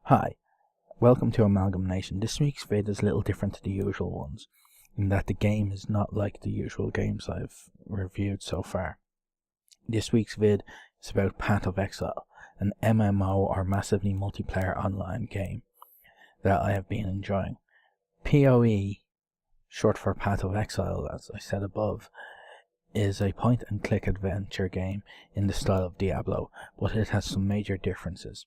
Hi, welcome to AmalgamNation. This week's vid is a little different to the usual ones, in that the game is not like the usual games I've reviewed so far. This week's vid is about Path of Exile, an MMO or massively multiplayer online game that I have been enjoying. PoE, short for Path of Exile as I said above, is a point and click adventure game in the style of Diablo, but it has some major differences.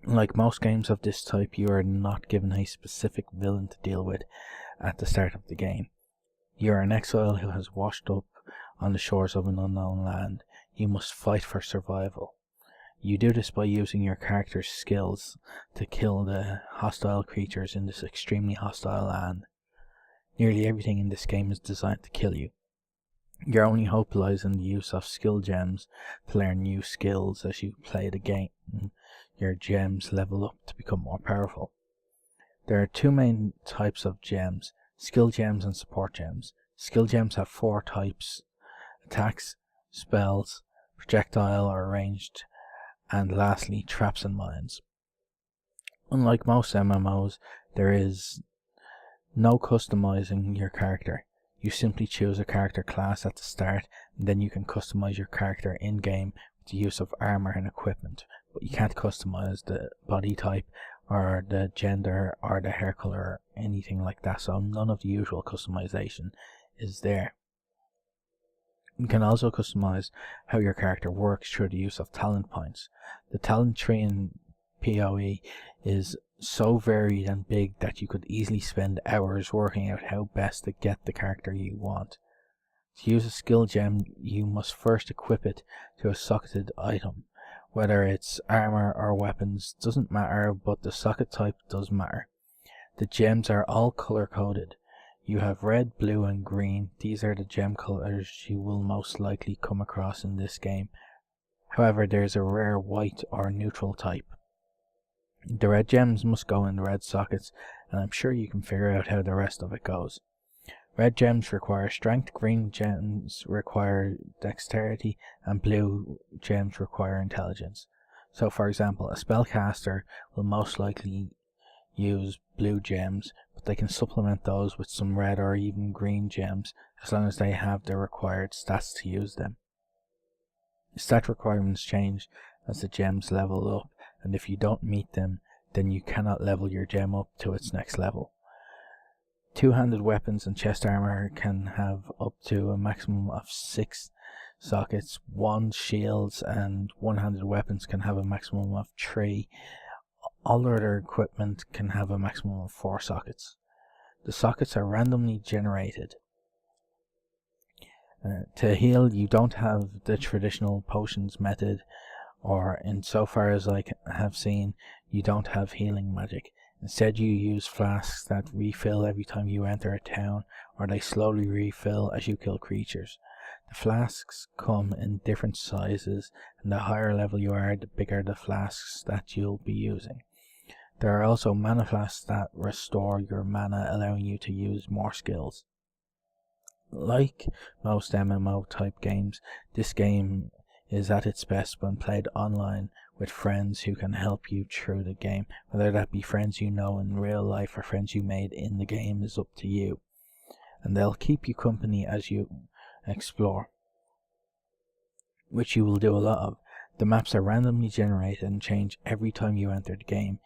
Like most games of this type, you are not given a specific villain to deal with at the start of the game. You are an exile who has washed up on the shores of an unknown land. You must fight for survival. You do this by using your character's skills to kill the hostile creatures in this extremely hostile land. Nearly everything in this game is designed to kill you. Your only hope lies in the use of skill gems to learn new skills as you play the game. Your gems level up to become more powerful. There are two main types of gems, skill gems and support gems. Skill gems have four types: attacks, spells, projectile or ranged, and lastly traps and mines. Unlike most MMOs, there is no customizing your character. You simply choose a character class at the start, and then you can customize your character in-game with the use of armor and equipment, but you can't customize the body type or the gender or the hair color or anything like that, so none of the usual customization is there. You can also customize how your character works through the use of talent points. The talent tree in PoE is so varied and big that you could easily spend hours working out how best to get the character you want. To use a skill gem, you must first equip it to a socketed item. Whether it's armor or weapons doesn't matter, but the socket type does matter. The gems are all color coded. You have red, blue and green. These are the gem colors you will most likely come across in this game. However, there's a rare white or neutral type. The red gems must go in the red sockets, and I'm sure you can figure out how the rest of it goes. Red gems require strength, green gems require dexterity, and blue gems require intelligence. So for example, a spellcaster will most likely use blue gems, but they can supplement those with some red or even green gems as long as they have the required stats to use them. Stat requirements change as the gems level up, and if you don't meet them, then you cannot level your gem up to its next level. Two-handed weapons and chest armor can have up to a maximum of 6 sockets. Wand, shields and one-handed weapons can have a maximum of 3. All other equipment can have a maximum of 4 sockets. The sockets are randomly generated. To heal, you don't have the traditional potions method, or insofar as I have seen, you don't have healing magic. Instead, you use flasks that refill every time you enter a town, or they slowly refill as you kill creatures. The flasks come in different sizes, and the higher level you are, the bigger the flasks that you'll be using. There are also mana flasks that restore your mana, allowing you to use more skills. Like most MMO type games, this game is at its best when played online with friends who can help you through the game. Whether that be friends you know in real life or friends you made in the game is up to you, and they'll keep you company as you explore, which you will do a lot of. The maps are randomly generated and change every time you enter the game.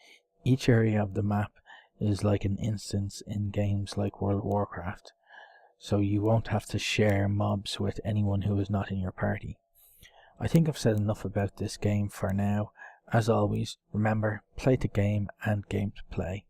Each area of the map is like an instance in games like World of Warcraft, so you won't have to share mobs with anyone who is not in your party. I think I've said enough about this game for now. As always, remember, play to game and game to play.